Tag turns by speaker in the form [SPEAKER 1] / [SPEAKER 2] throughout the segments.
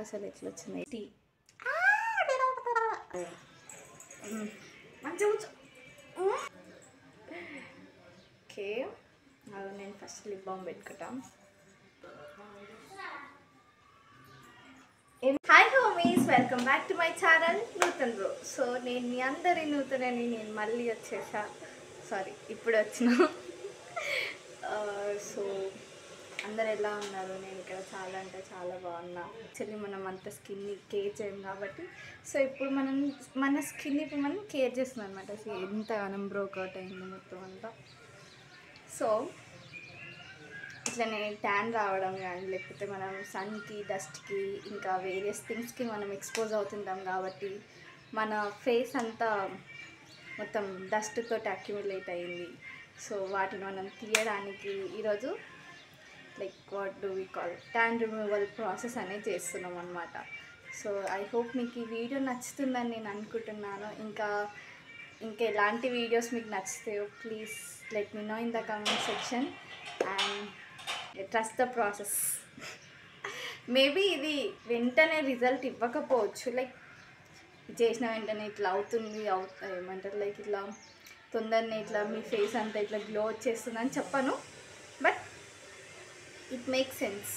[SPEAKER 1] అసలు ఎట్లా వచ్చింది టీ మంచిగా ఓకే. అది నేను ఫస్ట్ లిప్ బామ్ పెట్టుకుంటాం. Hi homies, welcome back to my channel Nutan bro. So నేను మీ అందరి నూతనని నేను మళ్ళీ వచ్చేసా. సారీ, ఇప్పుడు వచ్చిన. సో అందరు ఎలా ఉన్నారు? నేను ఇక్కడ చాలా అంటే చాలా బాగున్నా. యాక్చువల్లీ మనం అంత స్కిన్ని కేర్ చేయం కాబట్టి, సో ఇప్పుడు మన స్కిన్ ఇప్పుడు మనం కేర్ చేస్తున్నాం అనమాట. సో ఎంత మనం బ్రోకౌట్ అయింది మొత్తం అంతా. సో ఇట్లనే ట్యాన్ రావడం కానీ, లేకపోతే మనం సన్కి, డస్ట్కి, ఇంకా వేరియస్ థింగ్స్కి మనం ఎక్స్పోజ్ అవుతుంటాం కాబట్టి మన ఫేస్ అంతా మొత్తం డస్ట్తో అక్యుములేట్ అయింది. సో వాటిని మనం తీయడానికి ఈరోజు like what do we call tan removal process అనేది చేస్తున్నాం అనమాట. సో ఐ హోప్ మీకు ఈ వీడియో నచ్చుతుందని నేను అనుకుంటున్నాను. ఇంకా ఎలాంటి వీడియోస్ మీకు నచ్చుతాయో please let me know in the comment section and trust the process. Maybe ఇది వెంటనే రిజల్ట్ ఇవ్వకపోవచ్చు, లైక్ చేసిన వెంటనే ఇట్లా అవుతుంది ఏమంటారు, లైక్ ఇట్లా తొందరనే ఇట్లా మీ ఫేస్ అంతా ఇట్లా గ్లో వచ్చేస్తుందని చెప్పను, but it make sense.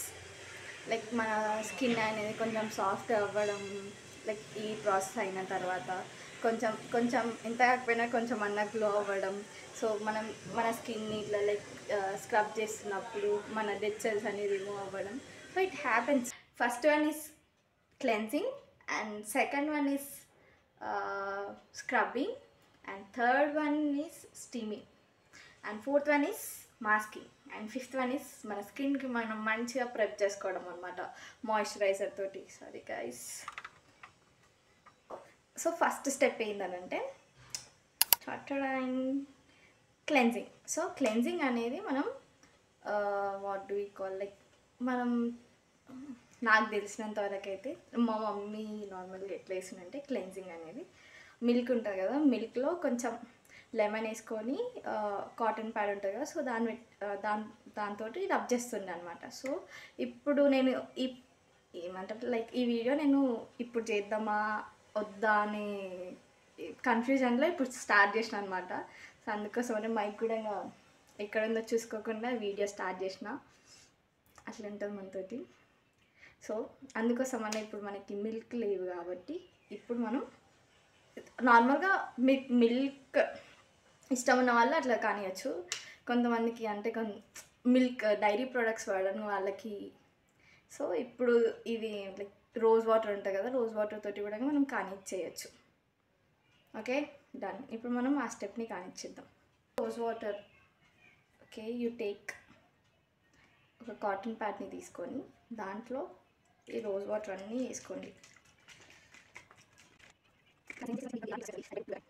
[SPEAKER 1] Like మన స్కిన్ అనేది కొంచెం సాఫ్ట్ అవ్వడం, లైక్ ఈ ప్రాసెస్ అయిన తర్వాత కొంచెం ఎంత కాకపోయినా కొంచెం అన్న గ్లో అవ్వడం. సో మన స్కిన్ని ఇట్లా లైక్ స్క్రబ్ చేస్తున్నప్పుడు మన డెడ్ సెల్స్ అనేది రిమూవ్ అవ్వడం. So it happens. First one is cleansing, and second one is scrubbing, and third one is steaming, and fourth one is masking, and fifth one is మన స్కిన్కి మనం మంచిగా prep చేసుకోవడం అనమాట మాయిశ్చరైజర్ తోటి. Sorry guys. So first step ఏంటంటే cleansing. So cleansing అనేది మనం what do we call, like మనం నాకు తెలిసినంత వరకు అయితే మా మమ్మీ నార్మల్గా ఎట్లా వేసిందంటే క్లెన్జింగ్ అనేది మిల్క్ ఉంటుంది కదా, మిల్క్లో కొంచెం లెమన్ వేసుకొని కాటన్ ప్యాడ్ ఉంటుంది కదా, సో దాంతో రబ్ చేస్తుండే అనమాట. సో ఇప్పుడు నేను ఏమంటారు, లైక్ ఈ వీడియో నేను ఇప్పుడు చేద్దామా వద్దా అనే కన్ఫ్యూజన్లో ఇప్పుడు స్టార్ట్ చేసిన అనమాట. సో అందుకోసమనే మైక్ కూడా ఎక్కడుందో చూసుకోకుండా వీడియో స్టార్ట్ చేసిన. అట్లా ఉంటుంది మనతోటి. సో అందుకోసమనే ఇప్పుడు మనకి మిల్క్ లేవు కాబట్టి ఇప్పుడు మనం నార్మల్గా మిల్క్ ఇష్టం ఉన్న వాళ్ళు అట్లా కానియచ్చు. కొంతమందికి అంటే మిల్క్ డైరీ ప్రొడక్ట్స్ వాడని వాళ్ళకి, సో ఇప్పుడు ఇది లైక్ రోజ్ వాటర్ ఉంటుంది కదా, రోజ్ వాటర్ తోటి కూడా మనం కానిచ్చేయచ్చు. Okay, done. ఇప్పుడు మనం ఆ స్టెప్ని కానిచ్చేద్దాం. Rose water, okay, you take ఒక కాటన్ ప్యాడ్ని తీసుకొని దాంట్లో ఈ రోజ్ వాటర్ అన్నీ వేసుకోండి.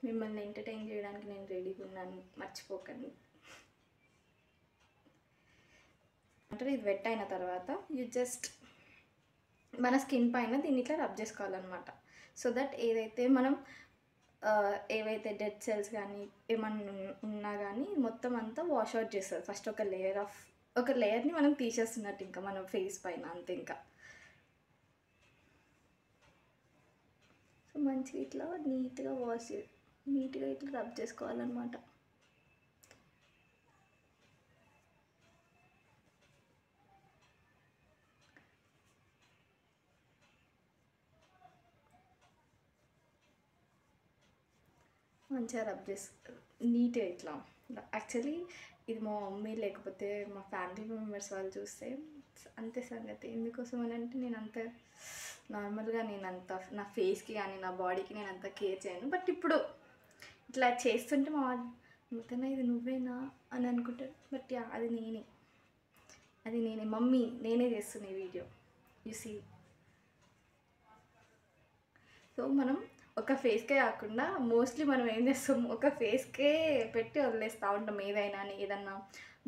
[SPEAKER 1] మిమ్మల్ని ఎంటర్టైన్ చేయడానికి నేను రెడీగా ఉన్నాను, మర్చిపోకండి. అంటే ఇది వెట్ అయిన తర్వాత యూ జస్ట్ మన స్కిన్ పైన దీన్ని ఇట్లా రబ్ చేసుకోవాలన్నమాట. సో దట్ ఏవైతే డెడ్ సెల్స్ కానీ ఏమన్నా ఉన్నా కానీ మొత్తం అంతా వాష్ అవుట్ చేస్తుంది. ఫస్ట్ ఒక లేయర్ని మనం తీసేస్తున్నట్టు ఇంకా మన ఫేస్ పైన అంతే. ఇంకా సో మంచిగా ఇట్లా నీట్గా ఇట్లా రబ్ చేసుకోవాలన్నమాట. మంచిగా రబ్ నీట్గా ఇట్లా. యాక్చువల్లీ ఇది మా మమ్మీ లేకపోతే మా ఫ్యామిలీ మెంబర్స్ వాళ్ళు చూస్తే అంతే సంగతి. ఎందుకోసం అని అంటే నేను అంత నార్మల్గా నా ఫేస్కి కానీ నా బాడీకి నేను అంత కేర్ చేయను, బట్ ఇప్పుడు ఇట్లా చేస్తుంటే మా మొత్తం ఇది నువ్వేనా అని అనుకుంటారు. బట్ యా, అది నేనే మమ్మీ, నేనే చేస్తున్నా ఈ వీడియో. You see. సో మనం ఒక ఫేస్కే కాకుండా మోస్ట్లీ మనం ఏం చేస్తాం, ఒక ఫేస్కే పెట్టి వదిలేస్తూ ఉంటాం. ఏదన్నా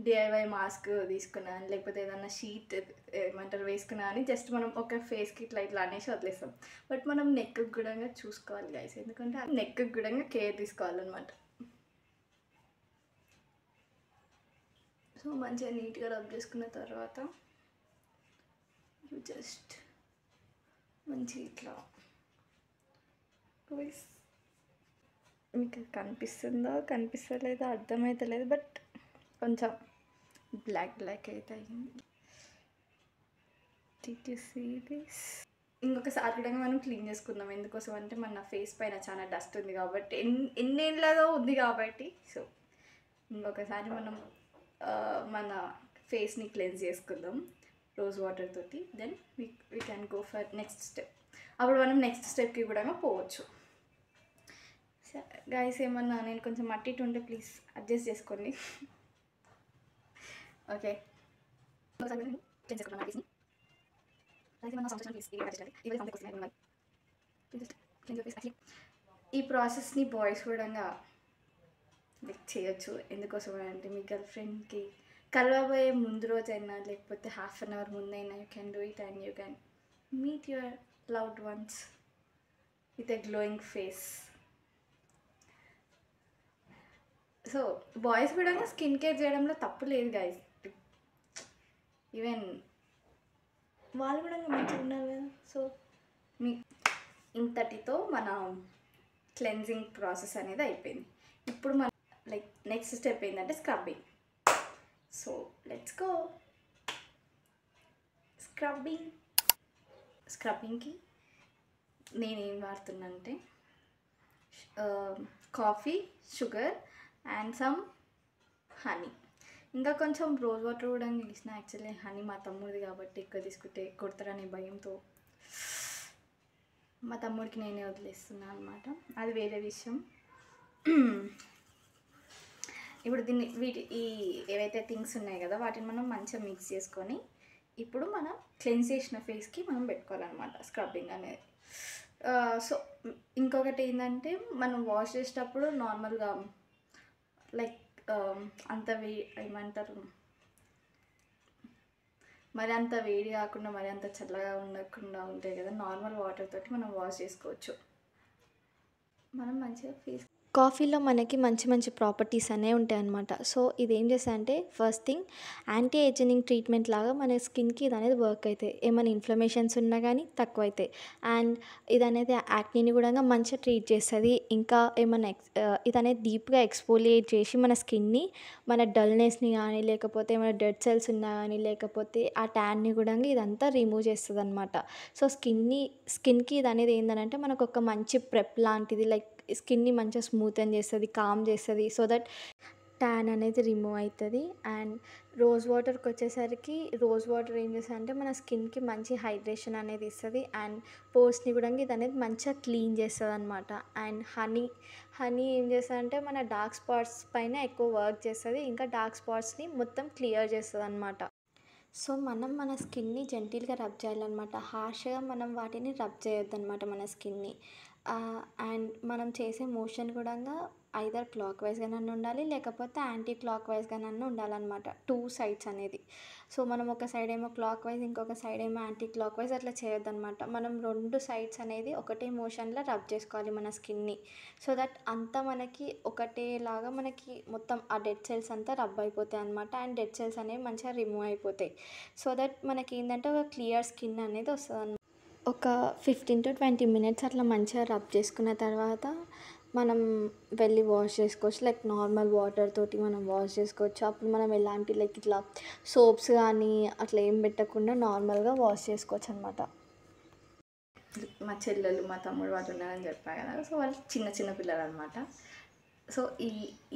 [SPEAKER 1] డిఐవై మాస్క్ తీసుకున్నా లేకపోతే ఏదన్నా షీట్ ఏమంటారు వేసుకున్నా అని జస్ట్ మనం ఒక ఫేస్కి ఇట్లా అనేసి వదిలేస్తాం. బట్ మనం నెక్కి కూడా చూసుకోవాలి గైస్, ఎందుకంటే నెక్కి కూడా కేర్ తీసుకోవాలన్నమాట. సో మంచిగా నీట్గా రబ్ చేసుకున్న తర్వాత యూ జస్ట్ మంచి ఇట్లా మీకు కనిపిస్తుందో కనిపిస్తలేదో అర్థమవుతలేదు, బట్ కొంచెం బ్లాక్ అయితే అయింది. Did you see this? ఇంకొకసారి కూడా మనం క్లీన్ చేసుకుందాం. ఎందుకోసం అంటే మన ఫేస్ పైన చాలా డస్ట్ ఉంది కాబట్టి, ఎన్నేళ్ళలో ఉంది కాబట్టి. సో ఇంకొకసారి మనం మన ఫేస్ని క్లెన్స్ చేసుకుందాం రోజ్ వాటర్ తోటి. Then we can go for next step. అప్పుడు మనం నెక్స్ట్ స్టెప్కి కూడా పోవచ్చు. గైస్ ఏమన్నా నేను కొంచెం మట్టి ఉంటే ప్లీజ్ అడ్జస్ట్ చేసుకోండి. ఓకే, ఈ ప్రాసెస్ని బాయ్స్ కూడా చేయొచ్చు. ఎందుకోసం అంటే మీ గర్ల్ ఫ్రెండ్కి కలవబోయే ముందు రోజైనా లేకపోతే హాఫ్ అన్ అవర్ ముందైనా you can do it and you can meet your loved ones with a glowing face. So boys కూడా స్కిన్ కేర్ చేయడంలో తప్పు లేదు గైస్. ఈవెన్ వాళ్ళు కూడా మంచిగా ఉన్నారు కదా. సో మీ ఇంతటితో మన క్లెన్జింగ్ ప్రాసెస్ అనేది అయిపోయింది. ఇప్పుడు మన లైక్ నెక్స్ట్ స్టెప్ ఏంటంటే స్క్రబ్బింగ్. So let's go. స్క్రబ్బింగ్కి నేనేం వాడుతున్నానంటే coffee, sugar and some honey, ఇంకా కొంచెం రోజ్ వాటర్ కూడా తీసిన. యాక్చువల్లీ హనీ మా తమ్ముడిది కాబట్టి ఎక్కువ తీసుకుంటే కొడతారనే భయంతో మా తమ్ముడికి నేనే వదిలేస్తున్నాను అనమాట. అది వేరే విషయం. ఇప్పుడు ఈ ఏవైతే థింగ్స్ ఉన్నాయి కదా వాటిని మనం మంచిగా మిక్స్ చేసుకొని ఇప్పుడు మనం క్లెన్స్ చేసిన ఫేస్కి మనం పెట్టుకోవాలన్నమాట స్క్రబ్బింగ్ అనేది. సో ఇంకొకటి ఏంటంటే మనం వాష్ చేసేటప్పుడు నార్మల్గా లైక్ అంత ఏమంటారు, మరి అంత వేడి కాకుండా మరి అంత చల్లగా ఉండకుండా ఉంటాయి కదా, నార్మల్ వాటర్ తోటి మనం వాష్ చేసుకోవచ్చు. మనం మంచిగా ఫేస్
[SPEAKER 2] కాఫీలో మనకి మంచి మంచి ప్రాపర్టీస్ అనేవి ఉంటాయి అన్నమాట. సో ఇది ఏం చేస్తాయంటే first thing anti ageing treatment లాగా మన స్కిన్కి ఇది అనేది వర్క్ అవుతాయి. ఏమైనా ఇన్ఫ్లమేషన్స్ ఉన్నా కానీ తక్కువ అవుతాయి. అండ్ ఇది అనేది యాక్నీని కూడా మంచిగా ట్రీట్ చేస్తుంది. ఇంకా ఏమైనా ఇది అనేది డీప్గా ఎక్స్ఫోలియేట్ చేసి మన స్కిన్ని, మన డల్నెస్ని కానీ లేకపోతే ఏమైనా డెడ్ సెల్స్ ఉన్నా కానీ లేకపోతే ఆ ట్యాన్ని కూడా ఇదంతా రిమూవ్ చేస్తుంది అనమాట. సో స్కిన్కి ఇది అనేది ఏంటంటే మనకు ఒక మంచి ప్రెప్ లాంటిది. లైక్ స్కిన్ని మంచిగా స్మూతన్ చేస్తుంది, కామ్ చేస్తుంది. సో దట్ ట్యాన్ అనేది రిమూవ్ అవుతుంది. అండ్ రోజ్ వాటర్కి వచ్చేసరికి రోజ్ వాటర్ ఏం చేస్తుంది అంటే మన స్కిన్కి మంచి హైడ్రేషన్ అనేది ఇస్తుంది. అండ్ పోర్స్ని కూడా ఇది అనేది మంచిగా క్లీన్ చేస్తుంది అనమాట. అండ్ హనీ ఏం చేస్తుంది అంటే మన డార్క్ స్పాట్స్ పైన ఎక్కువ వర్క్ చేస్తుంది. ఇంకా డార్క్ స్పాట్స్ని మొత్తం క్లియర్ చేస్తుంది అనమాట. సో మనం మన స్కిన్ని జెంటిల్గా రబ్ చేయాలన్నమాట. హార్ష్గా మనం వాటిని రబ్ చేయొద్దు అనమాట మన స్కిన్ని. అండ్ మనం చేసే మోషన్ కూడా ఐదర్ క్లాక్ వైజ్గానన్నా ఉండాలి లేకపోతే యాంటీ క్లాక్ వైజ్గానన్నా ఉండాలన్నమాట. 2 సైడ్స్ అనేది. సో మనం ఒక సైడ్ ఏమో క్లాక్ వైజ్ ఇంకొక సైడ్ ఏమో యాంటీ క్లాక్ వైజ్ అట్లా చేయొద్దన్నమాట. మనం 2 సైడ్స్ అనేది ఒకటే మోషన్లో రబ్ చేసుకోవాలి మన స్కిన్ని. సో దట్ అంతా మనకి ఒకటేలాగా మనకి మొత్తం ఆ డెడ్ సెల్స్ అంతా రబ్ అయిపోతాయి అనమాట. అండ్ డెడ్ సెల్స్ అనేవి మంచిగా రిమూవ్ అయిపోతాయి. సో దట్ మనకి ఏంటంటే ఒక క్లియర్ స్కిన్ అనేది వస్తుంది అనమాట. ఒక 15 to 20 minutes అట్లా మంచిగా రబ్ చేసుకున్న తర్వాత మనం వెళ్ళి వాష్ చేసుకోవచ్చు. లైక్ నార్మల్ వాటర్ తోటి మనం వాష్ చేసుకోవచ్చు. అప్పుడు మనం ఎలాంటి లైక్ ఇట్లా సోప్స్ కానీ అట్లా ఏం పెట్టకుండా నార్మల్గా వాష్ చేసుకోవచ్చు అనమాట.
[SPEAKER 1] మా చెల్లెలు మా తమ్ముడు వాళ్ళు ఉన్నారని చెప్పాను కదా. సో వాళ్ళు చిన్న పిల్లలు అనమాట. సో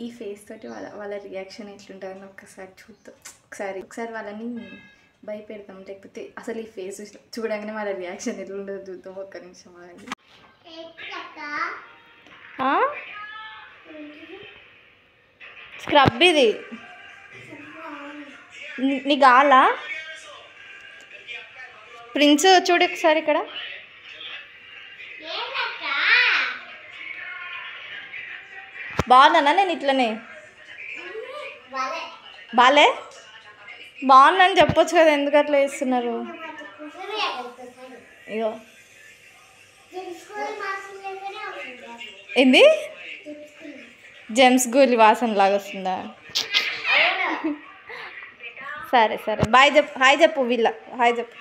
[SPEAKER 1] ఈ ఫేస్ తోటి వాళ్ళ రియాక్షన్ ఎట్లుంటుందని ఒకసారి చూద్దాం. ఒకసారి వాళ్ళని భయపెడతాం. లేకపోతే అసలు ఈ ఫేస్ చూడగానే వాళ్ళ రియాక్షన్ ఎట్లుంటుందో చూద్దాం. ఒక్క నిమిషం ఆగండి.
[SPEAKER 2] స్క్రబ్ ఇది నీ గాలా ప్రిన్స్ చూడు ఒకసారి ఇక్కడ. బాగుందన్నా నేను ఇట్లనే బాగుందని చెప్పొచ్చు కదా, ఎందుకు అట్లా వేస్తున్నారు? ఇగో ఏంది జెమ్స్ గోలీ వాసన లాగా వస్తుందా? సరే బాయ్ చెప్పు, హాయ్ చెప్పు, వీళ్ళ హాయ్ చెప్పు.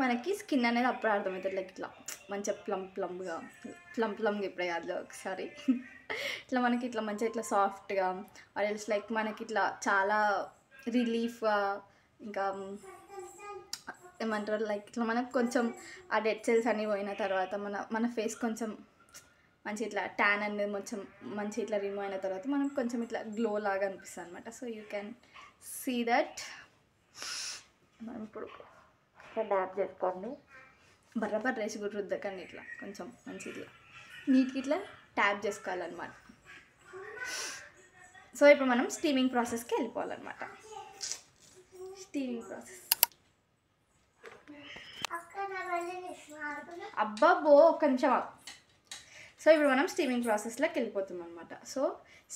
[SPEAKER 1] మనకి స్కిన్ అనేది అప్పుడు అర్థమవుతుంది. లైక్ ఇట్లా మంచిగా ప్లంగా ఇప్పుడే కాదు ఒకసారి ఇట్లా మనకి ఇట్లా మంచిగా ఇట్లా సాఫ్ట్గా ఆర్ ఎల్స్ లైక్ మనకి ఇట్లా చాలా రిలీఫ్గా, ఇంకా ఏమంటారు లైక్ ఇట్లా మనకు కొంచెం ఆ డెడ్ సెల్స్ అన్నీ పోయిన తర్వాత మన ఫేస్ కొంచెం మంచి ఇట్లా ట్యాన్ అనేది కొంచెం మంచి ఇట్లా రిమూవ్ అయిన తర్వాత మనకు కొంచెం ఇట్లా గ్లో లాగా అనిపిస్తుంది అనమాట. So you can see that. మనం ఇప్పుడు డ్యాప్ చేసుకోండి, బర్రబర్ రేసి కూడా రుద్దకండి, ఇట్లా కొంచెం మంచి ఇట్లా నీట్గా ఇట్లా ట్యాప్ చేసుకోవాలన్నమాట. సో ఇప్పుడు మనం స్టీమింగ్ ప్రాసెస్కి వెళ్ళిపోవాలన్నమాట. స్టీమింగ్ ప్రాసెస్ అబ్బాబో ఒక్క నిమిషం. సో ఇప్పుడు మనం స్టీమింగ్ ప్రాసెస్లోకి వెళ్ళిపోతున్నాం అనమాట. సో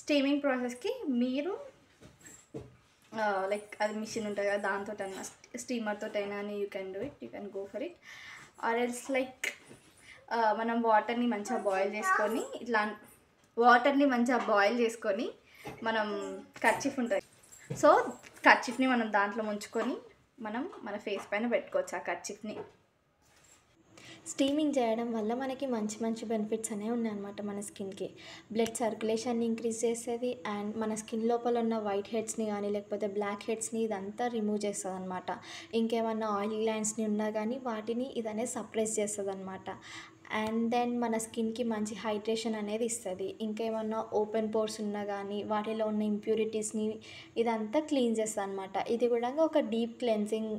[SPEAKER 1] స్టీమింగ్ ప్రాసెస్కి మీరు లైక్ అది మిషన్ ఉంటుంది కదా, దాంతో అయినా స్టీమర్తో అయినా అని you can do it, you can go for it. Or else like మనం వాటర్ని మంచిగా బాయిల్ చేసుకొని మనం కర్చీఫ్ ఉంటుంది, సో కర్చీఫ్ని మనం దాంట్లో ముంచుకొని మనం మన ఫేస్ పైన పెట్టుకోవచ్చు ఆ కర్చీఫ్ని.
[SPEAKER 2] స్టీమింగ్ చేయడం వల్ల మనకి మంచి బెనిఫిట్స్ అనేవి ఉన్నాయన్నమాట. మన స్కిన్కి బ్లడ్ సర్క్యులేషన్ని ఇంక్రీజ్ చేసేది, అండ్ మన స్కిన్ లోపల ఉన్న వైట్ హెడ్స్ని కానీ లేకపోతే బ్లాక్ హెడ్స్ని ఇదంతా రిమూవ్ చేస్తుంది అనమాట. ఇంకేమన్నా ఆయిల్ గ్లాండ్స్ని ఉన్నా కానీ వాటిని ఇదనేది సప్రెస్ చేస్తుంది అనమాట. అండ్ దెన్ మన స్కిన్కి మంచి హైడ్రేషన్ అనేది ఇస్తుంది. ఇంకేమన్నా ఓపెన్ పోర్స్ ఉన్నా కానీ వాటిలో ఉన్న ఇంప్యూరిటీస్ని ఇదంతా క్లీన్ చేస్తుంది అనమాట. ఇది కూడా ఒక డీప్ క్లెన్సింగ్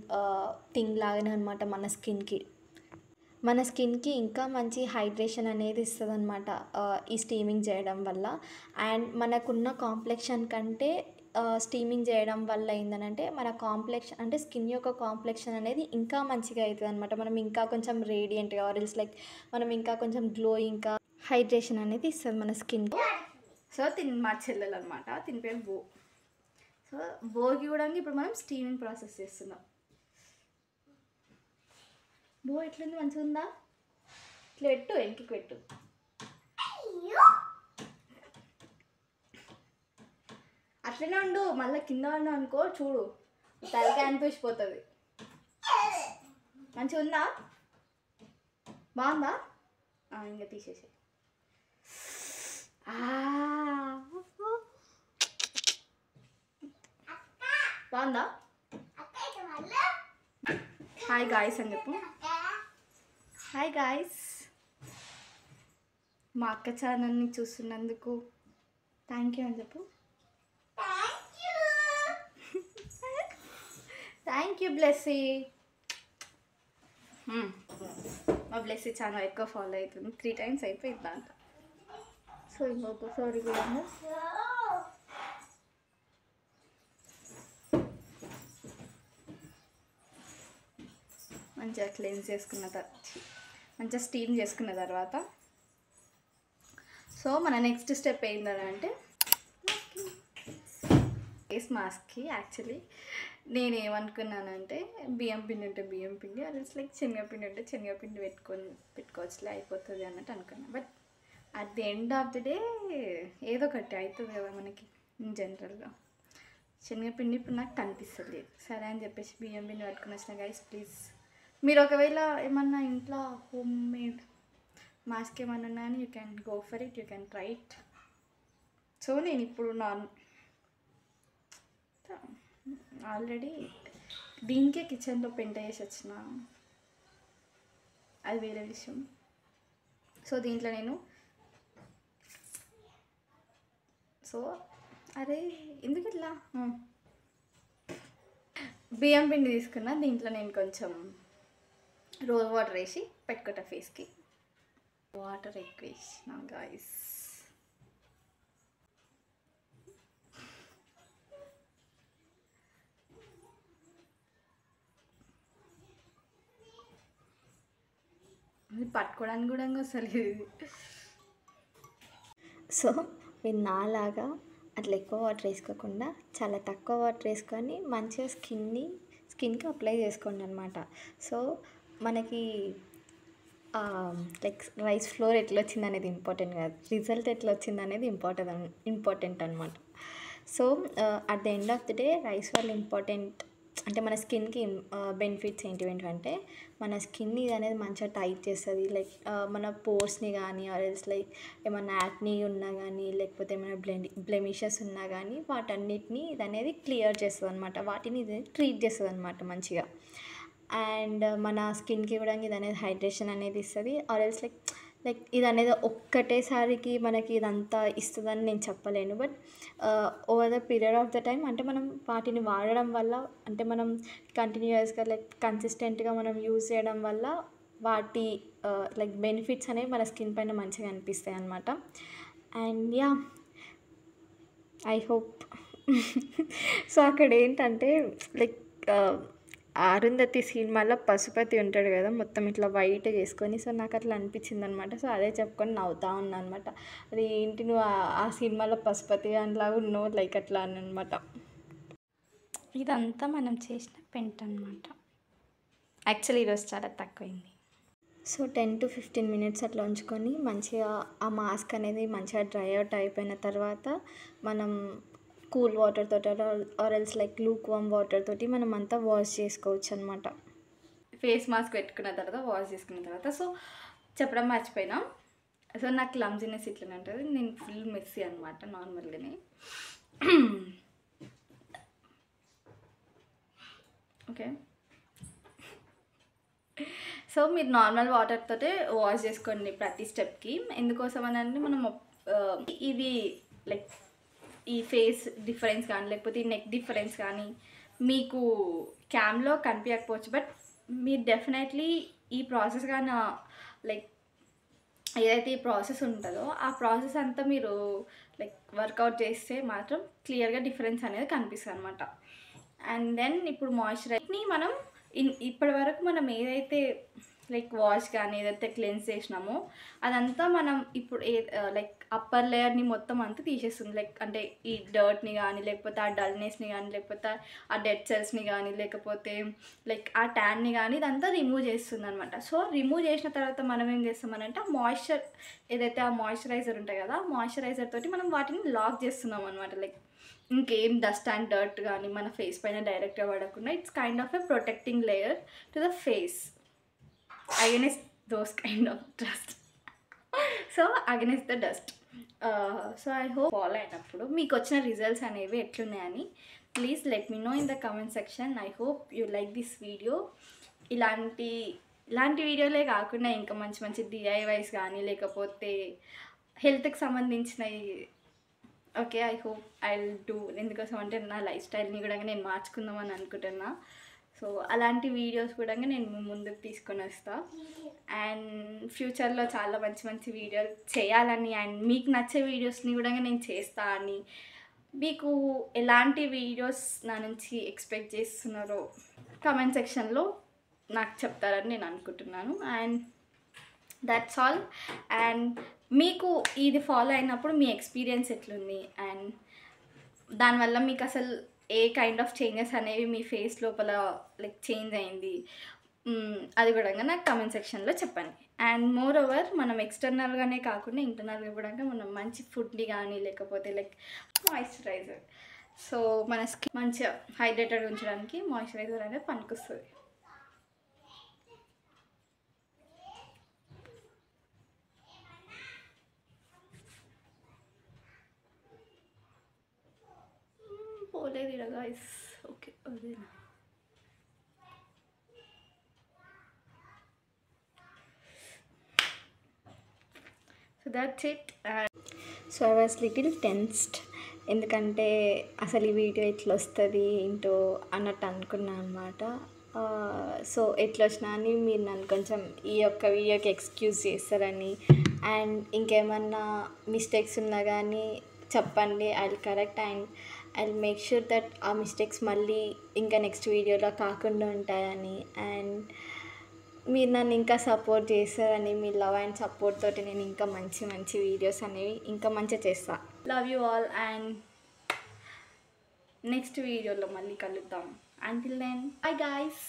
[SPEAKER 2] థింగ్ లాగానే అనమాట మన స్కిన్కి ఇంకా మంచి హైడ్రేషన్ అనేది ఇస్తుంది అనమాట ఈ స్టీమింగ్ చేయడం వల్ల. అండ్ మనకున్న కాంప్లెక్షన్ కంటే స్టీమింగ్ చేయడం వల్ల ఏంటంటే మన కాంప్లెక్షన్ అంటే స్కిన్ యొక్క కాంప్లెక్షన్ అనేది ఇంకా మంచిగా అవుతుంది అనమాట. మనం ఇంకా కొంచెం రేడియంట్గా ఆర్ ఎల్స్ లైక్ మనం ఇంకా కొంచెం గ్లో, ఇంకా హైడ్రేషన్ అనేది ఇస్తుంది మన స్కిన్కి.
[SPEAKER 1] సో మా చెల్లెలు అనమాట, తిని పేరు బో. సో బోకి కూడా ఇప్పుడు మనం స్టీమింగ్ ప్రాసెస్ చేస్తున్నాం. బో ఎట్లుంది, మంచిగా ఉందా? ఇట్లా పెట్టు, వెనక్కి పెట్టు. అట్లనే ఉండు, మళ్ళీ కింద ఉన్నావు అనుకో చూడు తలకాయ అనిపించిపోతుంది. మంచిగా ఉందా? బాగుందా? ఇంకా తీసేసి. బాగుందా? హాయ్ గాయ్స్ అని చెప్పు. హాయ్ గాయ్స్, మా అక్క ఛానల్ని చూస్తున్నందుకు థ్యాంక్ యూ అని చెప్పు. Thank you Blessy. మా బ్లెస్సీ ఛానల్ ఎక్కువ ఫాలో అవుతుంది, 3 times అయిపోయింది దాంట్లో. సో ఇంకొకసారి కూడా మంచిగా క్లీన్ చేసుకున్న తర్వాత, మంచిగా స్టీమ్ చేసుకున్న తర్వాత, సో మన నెక్స్ట్ స్టెప్ ఏంటంటే ఫేస్ మాస్క్కి యాక్చువల్లీ నేను ఏమనుకున్నానంటే బియ్యం పిండి ఉంటే బియ్యం పిండి, అది లైక్ శనగపిండి ఉంటే శనగపిండి పెట్టుకోవచ్చులే, అయిపోతుంది అన్నట్టు అనుకున్నాను. But at the end of the day ఏదో ఒకటి అవుతుంది కదా మనకి జనరల్గా. శనగపిండి ఇప్పుడు నాకు కనిపిస్తుంది, సరే అని చెప్పేసి బియ్యం పిండి పట్టుకుని వచ్చిన. గైస్ ప్లీజ్ మీరు ఒకవేళ ఏమన్నా ఇంట్లో హోమ్ మేడ్ మాస్క్ ఏమన్నా ఉన్నాయని you can go for it, you can try it. So నేను ఇప్పుడు ఆల్రెడీ దీనికే కిచెన్లో పెంట చేసి వచ్చిన, అది వేరే విషయం. సో దీంట్లో నేను అరే ఎందుకు ఇట్లా బియ్యం పిండి తీసుకున్నా, దీంట్లో నేను కొంచెం రోజ్ వాటర్ వేసి పెట్టుకుంటా ఫేస్కి. వాటర్ ఎక్కువ వేసిన గాయస్. ఇది పట్టుకోవడానికి కూడా అసలు.
[SPEAKER 2] సో మీరు నాలాగా అట్లా ఎక్కువ వాటర్ వేసుకోకుండా చాలా తక్కువ వాటర్ వేసుకొని మంచిగా స్కిన్కి అప్లై చేసుకోండి అనమాట. సో మనకి లైక్ రైస్ ఫ్లోర్ ఎట్లా వచ్చింది అనేది ఇంపార్టెంట్ కాదు, రిజల్ట్ ఎట్లా వచ్చింది అనేది ఇంపార్టెంట్ అనమాట. So at the end of the day rice వాళ్ళు అంటే మన స్కిన్కి బెనిఫిట్స్ ఏంటివంటే మన స్కిన్ ఇది అనేది మంచిగా టైట్ చేస్తుంది. లైక్ మన పోర్స్ని కానీ ఆర్ఎల్స్ లైక్ ఏమన్నా యాక్నీ ఉన్నా కానీ లేకపోతే ఏమైనా బ్లెమిషెస్ ఉన్నా కానీ వాటన్నిటిని ఇది అనేది క్లియర్ చేస్తుంది అనమాట. వాటిని ఇది ట్రీట్ చేస్తుంది అనమాట మంచిగా. అండ్ మన స్కిన్కి కూడా ఇది అనేది హైడ్రేషన్ అనేది ఇస్తుంది. ఆర్ఎల్స్ లైక్ ఇది అనేది ఒక్కటేసారికి మనకి ఇదంతా ఇస్తుందని నేను చెప్పలేను. But over the period of the time అంటే మనం వాటిని వాడడం వల్ల అంటే మనం కంటిన్యూస్గా లైక్ కన్సిస్టెంట్గా మనం యూజ్ చేయడం వల్ల వాటి లైక్ బెనిఫిట్స్ అనేవి మన స్కిన్ పైన మంచిగా అనిపిస్తాయి అన్నమాట. And yeah I hope so అక్కడ ఏంటంటే లైక్ అరుంధతి సినిమాలో పశుపతి ఉంటాడు కదా, మొత్తం ఇట్లా వైట్ చేసుకొని. సో నాకు అట్లా అనిపించింది అనమాట. సో అదే చెప్పుకొని నవ్వుతా ఉన్నా అనమాట. అది ఏంటి నువ్వు ఆ సినిమాలో పశుపతి అనిలాగా ఉన్నావు లైక్ అట్లా అని అనమాట.
[SPEAKER 1] ఇదంతా మనం చేసిన పెంట్ అనమాట. యాక్చువల్లీ ఈరోజు చాలా తక్కువైంది.
[SPEAKER 2] సో 10 to 15 minutes అట్లా ఉంచుకొని మంచిగా ఆ మాస్క్ అనేది మంచిగా డ్రై అవుట్ అయిపోయిన తర్వాత మనం కూల్ వాటర్ తోటి or else like Luke warm water తోటి మనం అంతా వాష్ చేసుకోవచ్చు అనమాట.
[SPEAKER 1] ఫేస్ మాస్క్ పెట్టుకున్న తర్వాత వాష్ చేసుకున్న తర్వాత సో చెప్పడం మర్చిపోయినా. సో నాకు క్లమ్జీనెస్ ఇట్లనే ఉంటుంది. నేను ఫుల్ మెస్సీ అనమాట నార్మల్గానే. ఓకే, సో మీరు నార్మల్ వాటర్ తోటే వాష్ చేసుకోండి ప్రతి స్టెప్కి. ఎందుకోసం అని అంటే మనం ఇది లైక్ ఈ ఫేస్ డిఫరెన్స్ కానీ లేకపోతే ఈ నెక్ డిఫరెన్స్ కానీ మీకు క్యామ్లో కనిపించకపోవచ్చు. బట్ మీరు డెఫినెట్లీ ఈ ప్రాసెస్ కానీ లైక్ ఏదైతే ఈ ప్రాసెస్ ఉంటుందో ఆ ప్రాసెస్ అంతా మీరు లైక్ వర్కౌట్ చేస్తే మాత్రం క్లియర్గా డిఫరెన్స్ అనేది కనిపిస్తుంది అనమాట. అండ్ దెన్ ఇప్పుడు మాయిశ్చరైజర్ని మనం ఇప్పటి వరకు మనం ఏదైతే లైక్ వాష్ కానీ ఏదైతే క్లెన్స్ చేసినామో అదంతా మనం ఇప్పుడు లైక్ అప్పర్ లేయర్ని మొత్తం అంతా తీసేస్తుంది. లైక్ అంటే ఈ డర్ట్ని కానీ లేకపోతే ఆ డల్నెస్ని కానీ లేకపోతే ఆ డెడ్ సెల్స్ని కానీ లేకపోతే లైక్ ఆ ట్యాన్ని కానీ ఇదంతా రిమూవ్ చేస్తుంది అనమాట. సో రిమూవ్ చేసిన తర్వాత మనం ఏం చేస్తామనంటే ఆ మాయిశ్చర్ ఏదైతే ఆ మాయిశ్చరైజర్ ఉంటాయి కదా, మాయిశ్చరైజర్ తోటి మనం వాటిని లాక్ చేస్తున్నాం అనమాట. లైక్ ఇంకేం డస్ట్ అండ్ డర్ట్ కానీ మన ఫేస్ పైన డైరెక్ట్గా పడకుండా it's kind of a protecting layer to the face against those kind of dust. So against the dust. So I hope follow అయినప్పుడు మీకు వచ్చిన రిజల్ట్స్ అనేవి ఎట్లున్నాయని please let me know in the comment section. I hope you like this video. ఇలాంటి వీడియోలే కాకుండా ఇంకా మంచి మంచి డిఐవైస్ కానీ లేకపోతే హెల్త్కి సంబంధించినవి okay I hope I will do. ఎందుకోసం అంటే నా లైఫ్ స్టైల్ని కూడా నేను మార్చుకుందామని అనుకుంటున్నా. సో అలాంటి వీడియోస్ కూడా నేను ముందుకు తీసుకొని వస్తాను. అండ్ ఫ్యూచర్లో చాలా మంచి మంచి వీడియోలు చేయాలని అండ్ మీకు నచ్చే వీడియోస్ని కూడా నేను చేస్తా అని మీకు ఎలాంటి వీడియోస్ నా నుంచి ఎక్స్పెక్ట్ చేస్తున్నారో కామెంట్ సెక్షన్లో నాకు చెప్తారని నేను అనుకుంటున్నాను. And that's all. అండ్ మీకు ఇది ఫాలో అయినప్పుడు మీ ఎక్స్పీరియన్స్ ఎట్లుంది అండ్ దానివల్ల మీకు అసలు ఏ కైండ్ ఆఫ్ చేంజెస్ అనేవి మీ ఫేస్ లోపల లైక్ చేంజ్ అయింది అది కూడా నాకు కామెంట్ సెక్షన్లో చెప్పండి. అండ్ మోర్ ఓవర్ మనం ఎక్స్టర్నల్గానే కాకుండా ఇంటర్నల్గా కూడా మనం మంచి ఫుడ్ని కానీ లేకపోతే లైక్ మాయిశ్చరైజర్. సో మన స్కిన్ మంచిగా హైడ్రేటెడ్ ఉంచడానికి మాయిశ్చరైజర్ అనేది పనికొస్తుంది. పోలేదు ఇలా గైస్. ఓకే అదేనా. So that's it.
[SPEAKER 2] So I was little tensed ఎందుకంటే అసలు ఈ వీడియో ఎట్లా వస్తుంది ఏంటో అన్నట్టు అనుకున్నాను అనమాట. సో ఎట్లా వచ్చినా అని మీరు నన్ను కొంచెం ఈ యొక్క వీడియోకి ఎక్స్క్యూజ్ చేస్తారని అండ్ ఇంకేమన్నా మిస్టేక్స్ ఉన్నా కానీ చెప్పండి. I will correct and I will make sure that ఆ మిస్టేక్స్ మళ్ళీ ఇంకా నెక్స్ట్ వీడియోలో కాకుండా ఉంటాయని. అండ్ మీరు నన్ను ఇంకా సపోర్ట్ చేస్తారని మీ లవ్ అండ్ సపోర్ట్ తోటి నేను ఇంకా మంచి మంచి వీడియోస్ అనేవి ఇంకా మంచిగా చేస్తాను.
[SPEAKER 1] Love you all and next వీడియోలో మళ్ళీ కలుద్దాం. Until then bye guys.